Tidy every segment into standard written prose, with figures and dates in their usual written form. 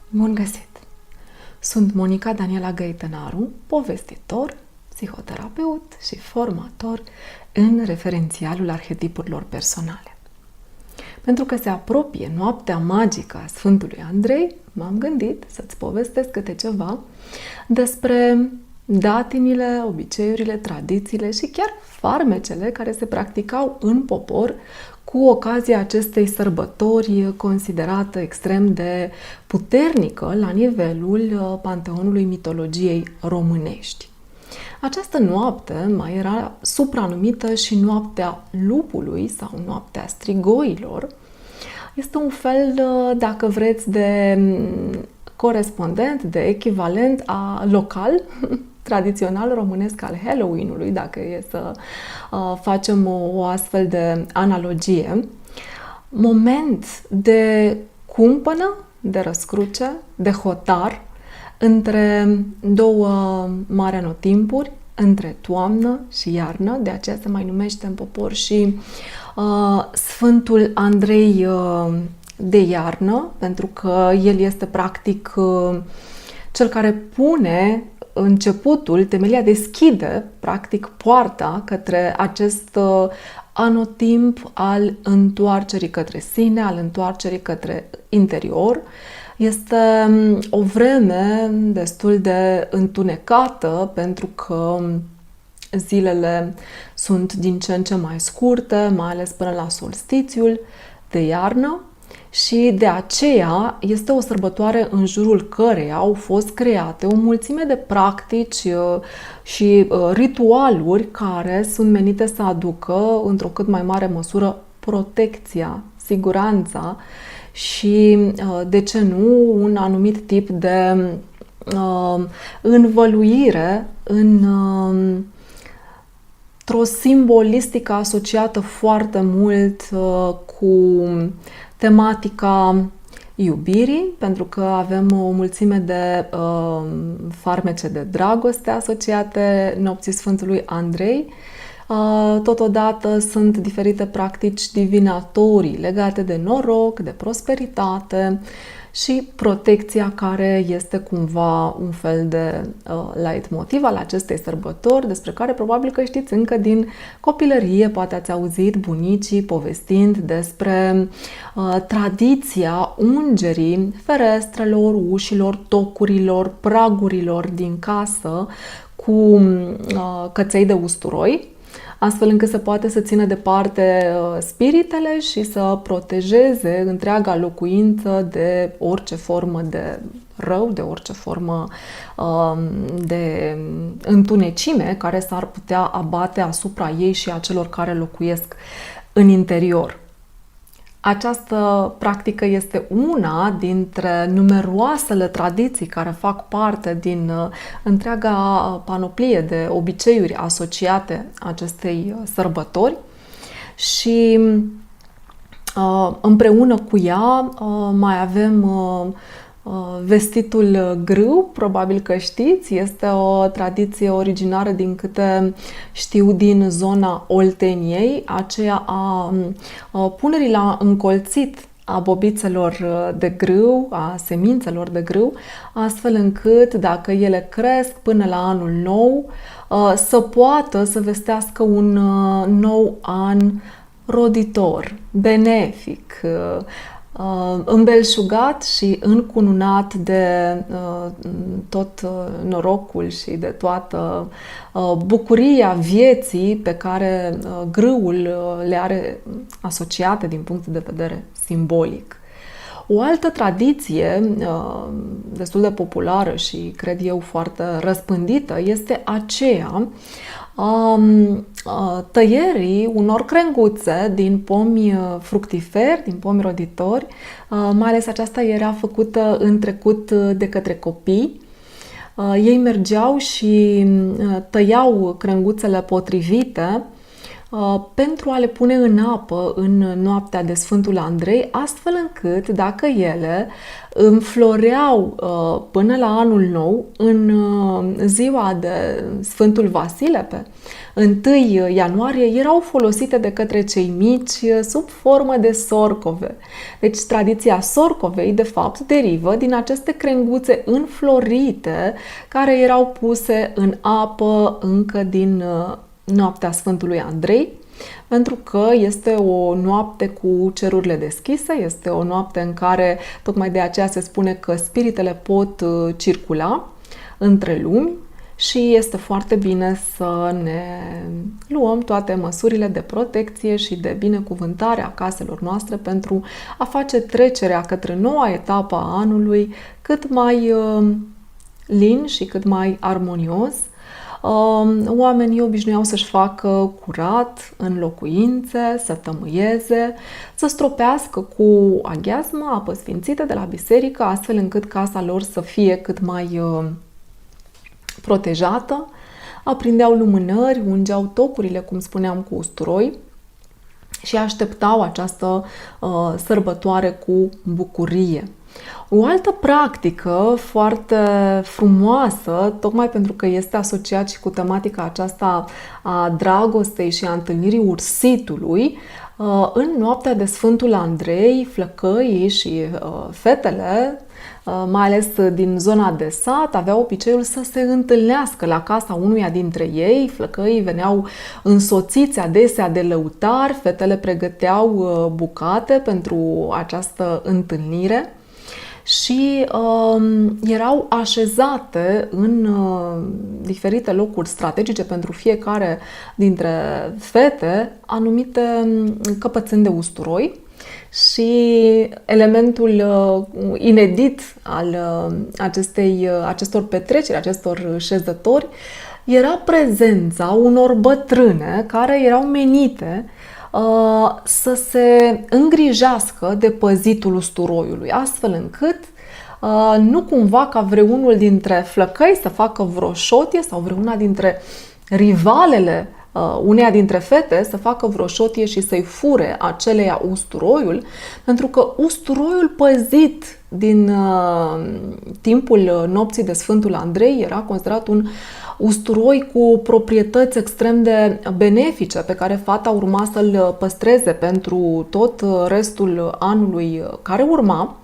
Bun găsit! Sunt Monica Daniela Găitănaru, povestitor, psihoterapeut și formator în referențialul arhetipurilor personale. Pentru că se apropie noaptea magică a Sfântului Andrei, m-am gândit să-ți povestesc câte ceva despre datinile, obiceiurile, tradițiile și chiar farmecele care se practicau în popor cu ocazia acestei sărbători considerată extrem de puternică la nivelul panteonului mitologiei românești. Această noapte mai era supranumită și noaptea lupului sau noaptea strigoilor. Este un fel, dacă vreți, de corespondent, de echivalent local, tradițional românesc al Halloween-ului, dacă e să facem o astfel de analogie. Moment de cumpănă, de răscruce, de hotar, între două mari anotimpuri, între toamnă și iarnă, de aceea se mai numește în popor și Sfântul Andrei de iarnă, pentru că el este practic cel care pune începutul, temelia deschide practic poarta către acest anotimp al întoarcerii către sine, al întoarcerii către interior. Este o vreme destul de întunecată pentru că zilele sunt din ce în ce mai scurte, mai ales până la solstițiul de iarnă și de aceea este o sărbătoare în jurul căreia au fost create o mulțime de practici și ritualuri care sunt menite să aducă într-o cât mai mare măsură protecția, siguranța și, de ce nu, un anumit tip de învăluire într-o simbolistică asociată foarte mult cu tematica iubirii, pentru că avem o mulțime de farmece de dragoste asociate nopții Sfântului Andrei. Totodată sunt diferite practici divinatorii legate de noroc, de prosperitate și protecția, care este cumva un fel de leitmotiv al acestei sărbători, despre care probabil că știți încă din copilărie, poate ați auzit bunicii povestind despre tradiția ungerii ferestrelor, ușilor, tocurilor, pragurilor din casă cu căței de usturoi, astfel încât să poate să țină departe spiritele și să protejeze întreaga locuință de orice formă de rău, de orice formă de întunecime care s-ar putea abate asupra ei și a celor care locuiesc în interior. Această practică este una dintre numeroasele tradiții care fac parte din întreaga panoplie de obiceiuri asociate acestei sărbători și împreună cu ea mai avem vestitul grâu, probabil că știți, este o tradiție originară, din câte știu, din zona Olteniei, aceea a punerii la încolțit a bobițelor de grâu, a semințelor de grâu, astfel încât, dacă ele cresc până la anul nou, să poată să vestească un nou an roditor, benefic, îmbelșugat și încununat de tot norocul și de toată bucuria vieții pe care grâul le are asociate din punct de vedere simbolic. O altă tradiție destul de populară și, cred eu, foarte răspândită este aceea tăierii unor crenguțe din pomi fructiferi, din pomi roditori. Mai ales aceasta era făcută în trecut de către copii. Ei mergeau și tăiau crenguțele potrivite pentru a le pune în apă în noaptea de Sfântul Andrei, astfel încât, dacă ele înfloreau până la anul nou, în ziua de Sfântul Vasile, pe 1 ianuarie, erau folosite de către cei mici sub formă de sorcove. Deci tradiția sorcovei, de fapt, derivă din aceste crenguțe înflorite care erau puse în apă încă din noaptea Sfântului Andrei, pentru că este o noapte cu cerurile deschise, este o noapte în care, tocmai de aceea se spune că spiritele pot circula între lumi și este foarte bine să ne luăm toate măsurile de protecție și de binecuvântare a caselor noastre pentru a face trecerea către noua etapă a anului cât mai lin și cât mai armonios. Oamenii obișnuiau să-și facă curat în locuințe, să tămâieze, să stropească cu aghiazmă apă sfințită de la biserică, astfel încât casa lor să fie cât mai protejată. Aprindeau lumânări, ungeau tocurile, cum spuneam, cu usturoi și așteptau această sărbătoare cu bucurie. O altă practică foarte frumoasă, tocmai pentru că este asociat și cu tematica aceasta a dragostei și a întâlnirii ursitului, în noaptea de Sfântul Andrei, flăcăii și fetele, mai ales din zona de sat, aveau obiceiul să se întâlnească la casa unuia dintre ei. Flăcăii veneau însoțiți adesea de lăutari, fetele pregăteau bucate pentru această întâlnire și erau așezate în diferite locuri strategice pentru fiecare dintre fete anumite căpățâni de usturoi. Și elementul inedit al acestor petreceri, acestor șezători, era prezența unor bătrâne care erau menite să se îngrijească de păzitul usturoiului, astfel încât nu cumva ca vreunul dintre flăcăi să facă vreo șotie sau vreuna dintre rivalele uneia dintre fete să facă vreo șotie și să-i fure aceleia usturoiul, pentru că usturoiul păzit din timpul nopții de Sfântul Andrei era considerat un usturoi cu proprietăți extrem de benefice pe care fata urma să-l păstreze pentru tot restul anului care urma.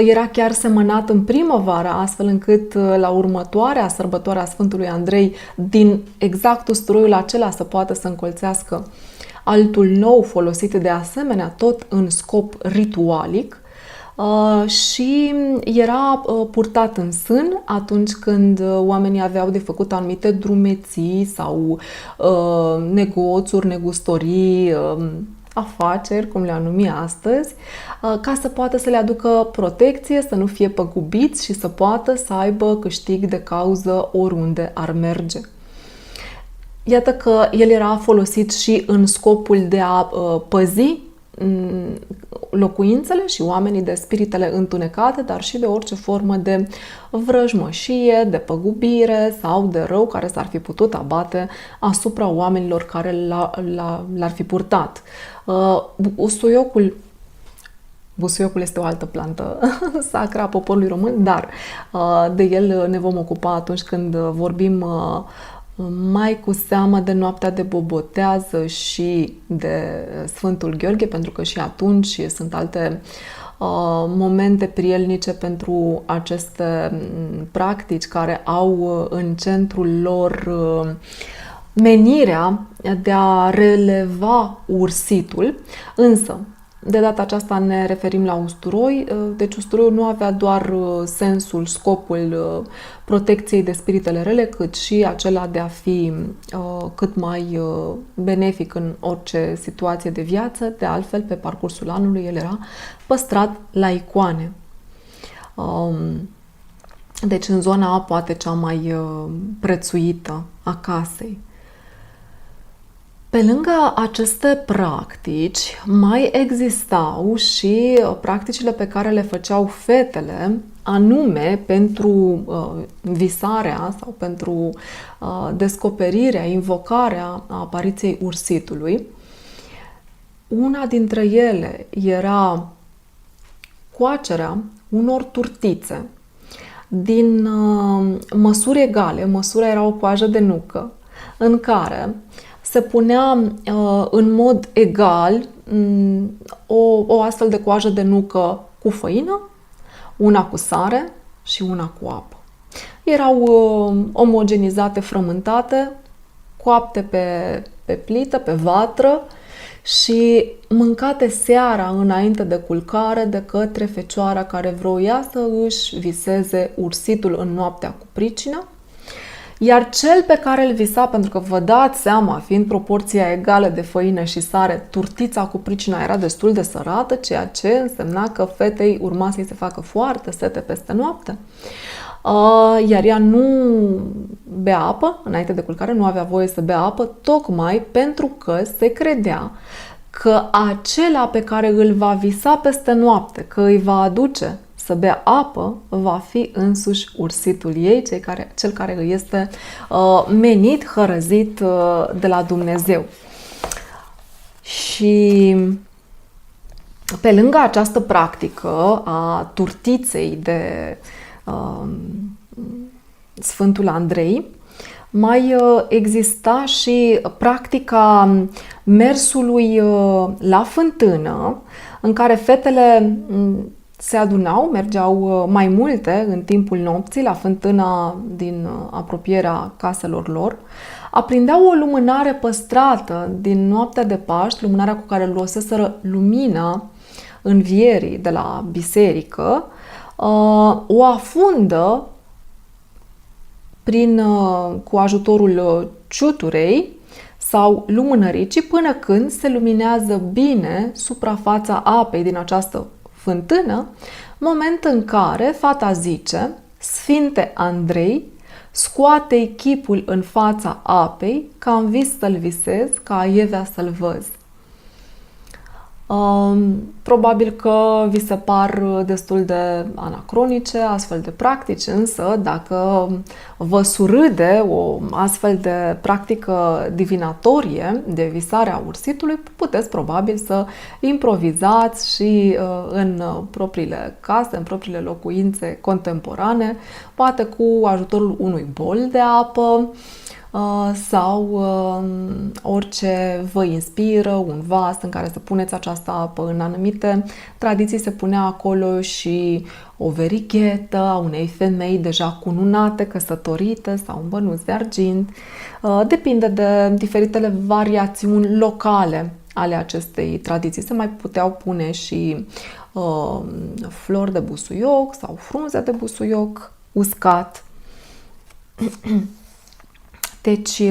Era chiar semănat în primăvară, astfel încât la următoarea sărbătoare a Sfântului Andrei, din exact usturoiul acela să poată să încolțească altul nou folosit de asemenea tot în scop ritualic și era purtat în sân atunci când oamenii aveau de făcut anumite drumeții sau negoțuri, negustorii, afaceri, cum le-am numit astăzi, ca să poată să le aducă protecție, să nu fie păgubiți și să poată să aibă câștig de cauză oriunde ar merge. Iată că el era folosit și în scopul de a păzi locuințele și oamenii de spiritele întunecate, dar și de orice formă de vrăjmășie, de păgubire sau de rău care s-ar fi putut abate asupra oamenilor care l-ar fi purtat. Busuiocul este o altă plantă sacră a poporului român, dar de el ne vom ocupa atunci când vorbim mai cu seamă de noaptea de Bobotează și de Sfântul Gheorghe, pentru că și atunci sunt alte momente prielnice pentru aceste practici care au în centrul lor menirea de a releva ursitul. Însă, de data aceasta ne referim la usturoi, deci usturoiul nu avea doar sensul, scopul protecției de spiritele rele, cât și acela de a fi cât mai benefic în orice situație de viață. De altfel, pe parcursul anului, el era păstrat la icoane. Deci în zona poate cea mai prețuită a casei. Pe lângă aceste practici, mai existau și practicile pe care le făceau fetele, anume pentru visarea sau pentru descoperirea, invocarea apariției ursitului. Una dintre ele era coacerea unor turtițe din măsuri egale. Măsura era o coajă de nucă în care se punea în mod egal o astfel de coajă de nucă cu făină, una cu sare și una cu apă. Erau omogenizate, frământate, coapte pe plită, pe vatră și mâncate seara înainte de culcare de către fecioara care vroia să își viseze ursitul în noaptea cu pricină. Iar cel pe care îl visa, pentru că vă dați seama, fiind proporția egală de făină și sare, turtița cu pricina era destul de sărată, ceea ce însemna că fetei urma să-i se facă foarte sete peste noapte. Iar ea nu bea apă, înainte de culcare, nu avea voie să bea apă, tocmai pentru că se credea că acela pe care îl va visa peste noapte, că îi va aduce să bea apă, va fi însuși ursitul ei, cel care îi este menit, hărăzit de la Dumnezeu. Și pe lângă această practică a turtiței de Sfântul Andrei, mai exista și practica mersului la fântână, în care fetele se adunau, mergeau mai multe în timpul nopții la fântâna din apropierea caselor lor, aprindeau o lumânare păstrată din noaptea de Paști, lumânarea cu care luaseseră lumina învierii de la biserică, o afundă cu ajutorul ciuturei sau lumânăricii până când se luminează bine suprafața apei din această fântână, moment în care fata zice: Sfinte Andrei, scoate-i chipul în fața apei, ca în vis să-l visez, ca aievea să-l văz. Probabil că vi se par destul de anacronice astfel de practici, însă dacă vă surâde o astfel de practică divinatorie de visare a ursitului, puteți probabil să improvizați și în propriile case, în propriile locuințe contemporane, poate cu ajutorul unui bol de apă, sau orice vă inspiră, un vas în care să puneți această apă. În anumite tradiții se punea acolo și o verighetă a unei femei deja cununate, căsătorite sau un bănuț de argint. Depinde de diferitele variațiuni locale ale acestei tradiții. Se mai puteau pune și flori de busuioc sau frunze de busuioc uscat. Deci,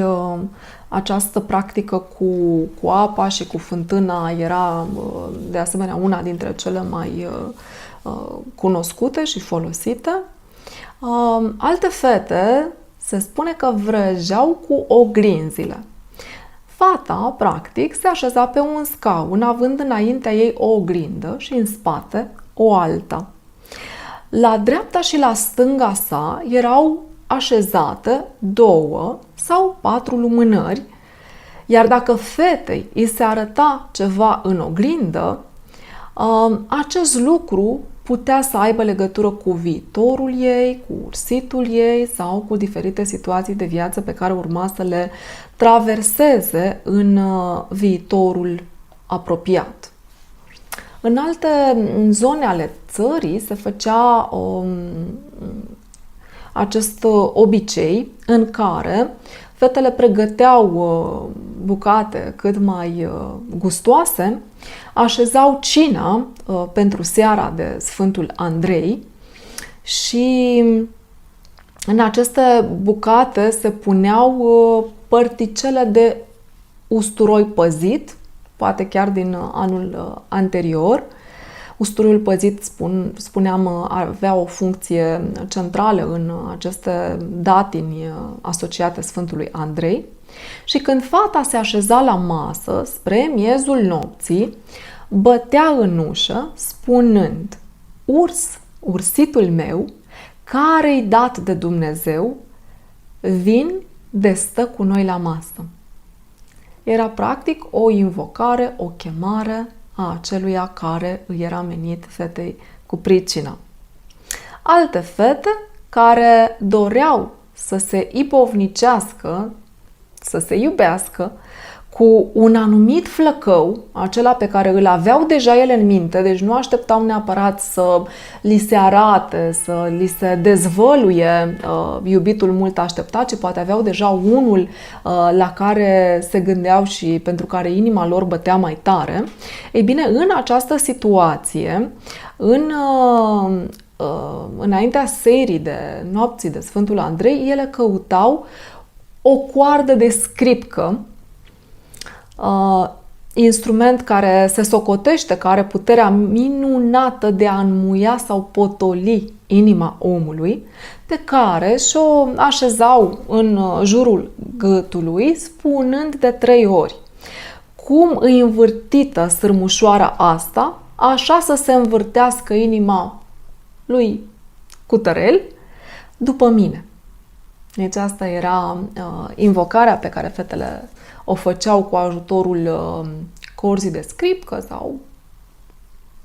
această practică cu apa și cu fântâna era, de asemenea, una dintre cele mai cunoscute și folosite. Alte fete se spune că vrăjeau cu oglinzile. Fata, practic, se așeza pe un scaun, având înaintea ei o oglindă și în spate o alta. La dreapta și la stânga sa erau așezate 2 sau 4 lumânări, iar dacă fetei îi se arăta ceva în oglindă, acest lucru putea să aibă legătură cu viitorul ei, cu ursitul ei sau cu diferite situații de viață pe care urma să le traverseze în viitorul apropiat. În alte zone ale țării se făcea acest obicei în care fetele pregăteau bucate cât mai gustoase, așezau cina pentru seara de Sfântul Andrei și în aceste bucate se puneau părticele de usturoi păzit, poate chiar din anul anterior, Usturoiul păzit, spuneam, avea o funcție centrală în aceste datini asociate Sfântului Andrei. Și când fata se așeza la masă, spre miezul nopții, bătea în ușă, spunând: ursitul meu, care-i dat de Dumnezeu, vin de stă cu noi la masă. Era practic o invocare, o chemare a aceluia care îi era menit fetei cu pricina. Alte fete care doreau să se ipovnicească, să se iubească cu un anumit flăcău, acela pe care îl aveau deja ele în minte, deci nu așteptau neapărat să li se arate, să li se dezvăluie iubitul mult așteptat, ci poate aveau deja unul la care se gândeau și pentru care inima lor bătea mai tare. Ei bine, în această situație, înaintea serii de nopții de Sfântul Andrei, ele căutau o coardă de scripcă, instrument care se socotește, care are puterea minunată de a înmuia sau potoli inima omului, pe care și-o așezau în jurul gâtului, spunând de 3 ori: cum îi învârtită sârmușoara asta, așa să se învârtească inima lui Cutărel după mine. Deci asta era invocarea pe care fetele o făceau cu ajutorul corzii de scripcă sau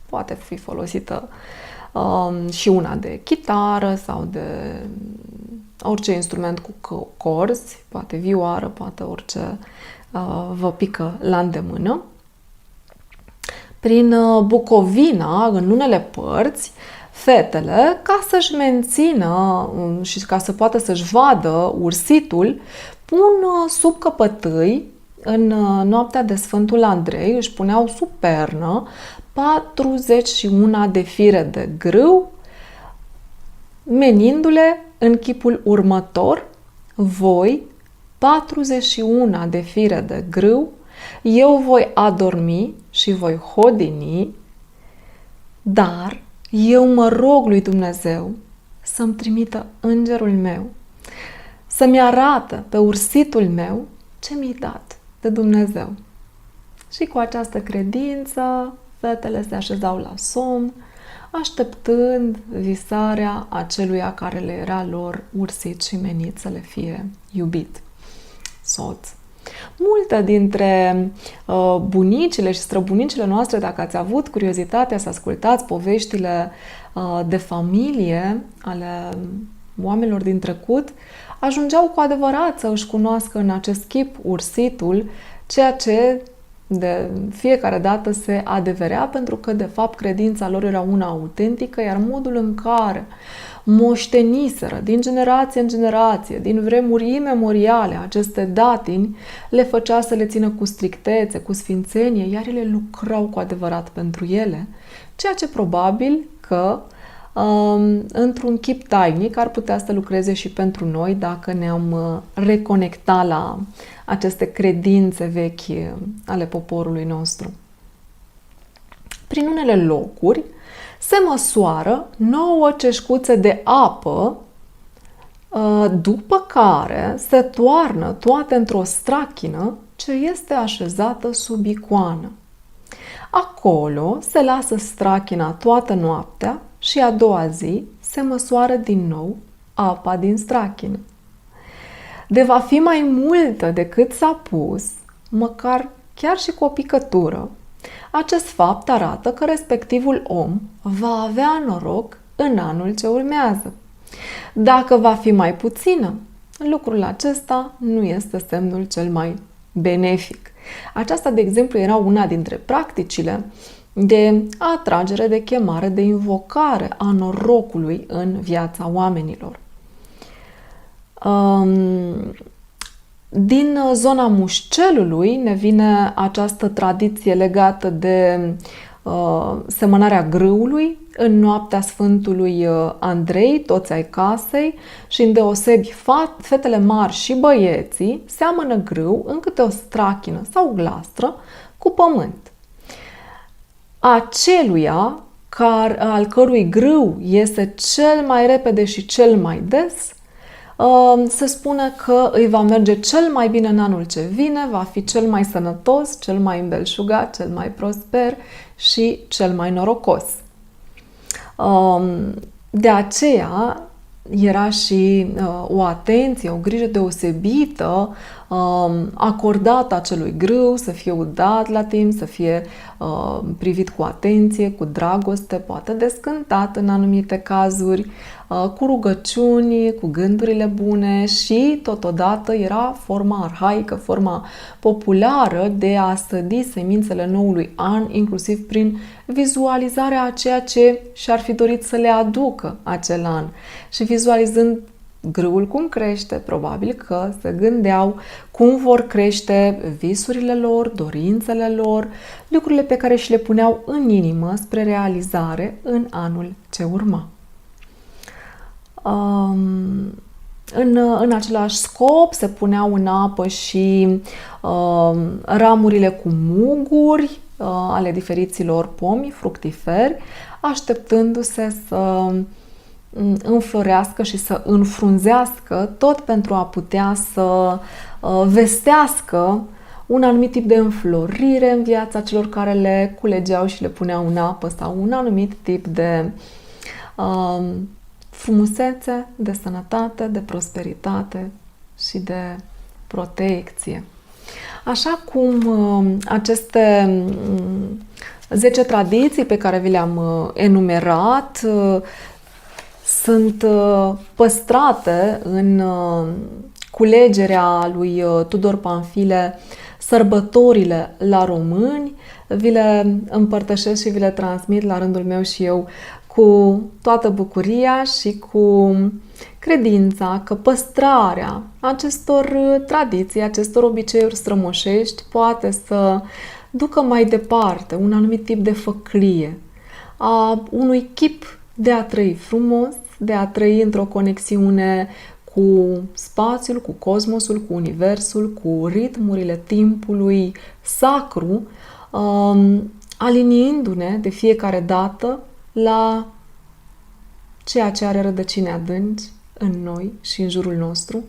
poate fi folosită și una de chitară sau de orice instrument cu corzi, poate vioară, poate orice vă pică la îndemână. Prin Bucovina, în unele părți, fetele, ca să-și mențină și ca să poată să-și vadă ursitul, pun sub căpătâi, în noaptea de Sfântul Andrei, își puneau sub pernă 41 de fire de grâu, menindu-le în chipul următor: voi, 41 de fire de grâu, eu voi adormi și voi hodini, dar eu mă rog lui Dumnezeu să-mi trimită îngerul meu, să-mi arată pe ursitul meu ce mi-i dat de Dumnezeu. Și cu această credință, fetele se așezau la somn, așteptând visarea aceluia care le era lor ursit și menit să le fie iubit, soț. Multe dintre bunicile și străbunicile noastre, dacă ați avut curiozitatea să ascultați poveștile de familie ale oamenilor din trecut, ajungeau cu adevărat să își cunoască în acest chip ursitul, ceea ce de fiecare dată se adeverea, pentru că de fapt credința lor era una autentică, iar modul în care moșteniseră din generație în generație, din vremuri imemoriale, aceste datini, le făcea să le țină cu strictețe, cu sfințenie, iar ele lucrau cu adevărat pentru ele, ceea ce probabil că într-un chip tainic ar putea să lucreze și pentru noi dacă ne-am reconecta la aceste credințe vechi ale poporului nostru. Prin unele locuri se măsoară 9 ceșcuțe de apă, după care se toarnă toate într-o strachină ce este așezată sub icoană. Acolo se lasă strachina toată noaptea și a doua zi se măsoară din nou apa din strachină. De va fi mai multă decât s-a pus, măcar chiar și cu o picătură, acest fapt arată că respectivul om va avea noroc în anul ce urmează. Dacă va fi mai puțină, lucrul acesta nu este semnul cel mai benefic. Aceasta, de exemplu, era una dintre practicile de atragere, de chemare, de invocare a norocului în viața oamenilor. Din zona Mușcelului ne vine această tradiție legată de semănarea grâului în noaptea Sfântului Andrei, toți ai casei, și îndeosebi fetele mari și băieții seamănă grâu în câte o strachină sau glastră cu pământ. Aceluia al cărui grâu iese cel mai repede și cel mai des, se spune că îi va merge cel mai bine în anul ce vine, va fi cel mai sănătos, cel mai îmbelșugat, cel mai prosper și cel mai norocos. De aceea era și o atenție, o grijă deosebită acordată acelui grâu, să fie udat la timp, să fie privit cu atenție, cu dragoste, poate descântat în anumite cazuri, cu rugăciuni, cu gândurile bune și totodată era forma arhaică, forma populară de a sădi semințele noului an, inclusiv prin vizualizarea a ceea ce și-ar fi dorit să le aducă acel an. Și vizualizând grâul cum crește, probabil că se gândeau cum vor crește visurile lor, dorințele lor, lucrurile pe care și le puneau în inimă spre realizare în anul ce urma. În același scop se puneau în apă și ramurile cu muguri ale diferiților pomi fructiferi, așteptându-se să înflorească și să înfrunzească, tot pentru a putea să vestească un anumit tip de înflorire în viața celor care le culegeau și le puneau în apă sau un anumit tip de frumusețe, de sănătate, de prosperitate și de protecție. Așa cum aceste 10 tradiții pe care vi le-am enumerat sunt păstrate în culegerea lui Tudor Pamphile, Sărbătorile la români, vi le împărtășesc și vi le transmit la rândul meu și eu cu toată bucuria și cu credința că păstrarea acestor tradiții, acestor obiceiuri strămoșești poate să ducă mai departe un anumit tip de făclie a unui chip de a trăi frumos, de a trăi într-o conexiune cu spațiul, cu cosmosul, cu universul, cu ritmurile timpului sacru, aliniindu-ne de fiecare dată la ceea ce are rădăcini adânci în noi și în jurul nostru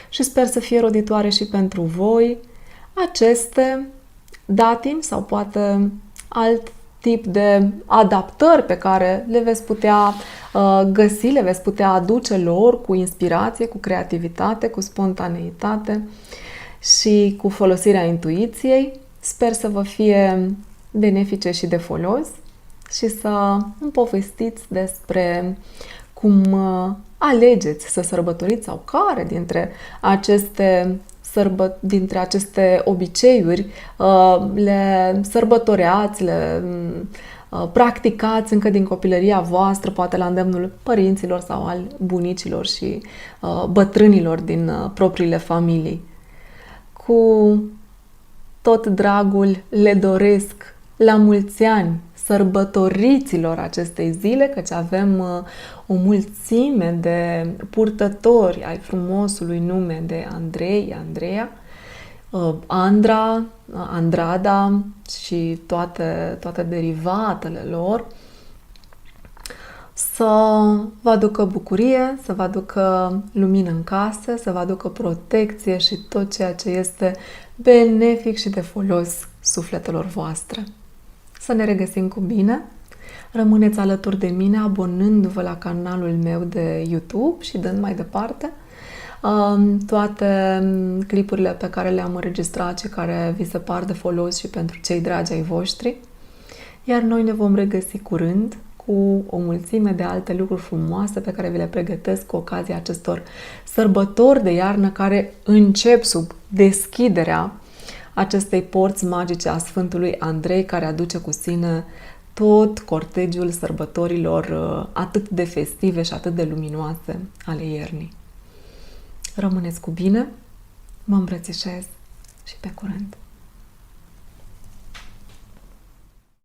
și sper să fie roditoare și pentru voi aceste datimi sau poate alt tip de adaptări pe care le veți putea găsi, le veți putea aduce lor cu inspirație, cu creativitate, cu spontaneitate și cu folosirea intuiției. Sper să vă fie benefice și de folos și să îmi povestiți despre cum alegeți să sărbătoriți sau care dintre aceste obiceiuri le sărbătoreați, le practicați încă din copilăria voastră, poate la îndemnul părinților sau al bunicilor și bătrânilor din propriile familii. Cu tot dragul le doresc la mulți ani sărbătoriților acestei zile, căci avem o mulțime de purtători ai frumosului nume de Andrei, Andreea, Andra, Andrada și toate derivatele lor, să vă aducă bucurie, să vă aducă lumină în casă, să vă aducă protecție și tot ceea ce este benefic și de folos sufletelor voastre. Să ne regăsim cu bine! Rămâneți alături de mine abonându-vă la canalul meu de YouTube și dând mai departe toate clipurile pe care le-am înregistrat și care vi se par de folos și pentru cei dragi ai voștri. Iar noi ne vom regăsi curând cu o mulțime de alte lucruri frumoase pe care vi le pregătesc cu ocazia acestor sărbători de iarnă care încep sub deschiderea acestei porți magice a Sfântului Andrei, care aduce cu sine tot cortegiul sărbătorilor atât de festive și atât de luminoase ale iernii. Rămâneți cu bine, mă îmbrățișez și pe curând!